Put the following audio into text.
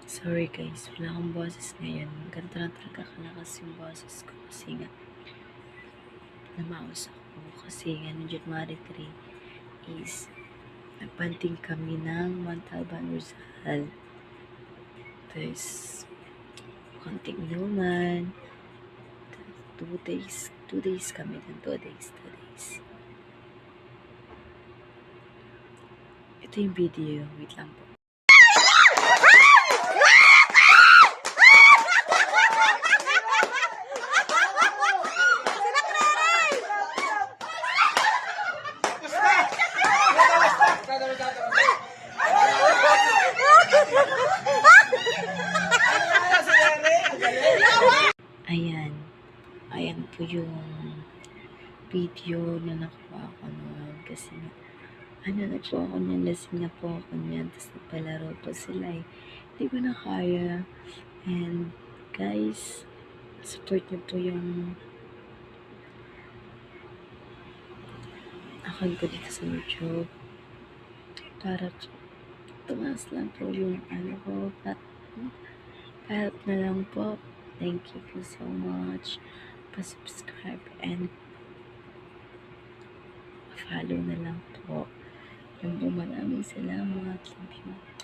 Sorry guys, wala akong boses ngayon. Ganito lang talaga kalakas yung boses ko kasi nga namaos ako. Kasi nga no January 3 is nagbanting kami ng Montalban Rizal. Tapos, konting inuman. 2 days kami dun. 2 days. Ito yung video. Wait lang po. Ayan po yung video na nakuha ko noon kasi na po ako niyan, lasing na po ako niyan, tapos nagpalaro po sila hindi ko na kaya. And guys, support niyo po yung account ko dito sa YouTube para tumaas lang po yung ko, help na lang po. Thank you po so much. Pa-subscribe and follow na lang po. Maraming salamat. Love you.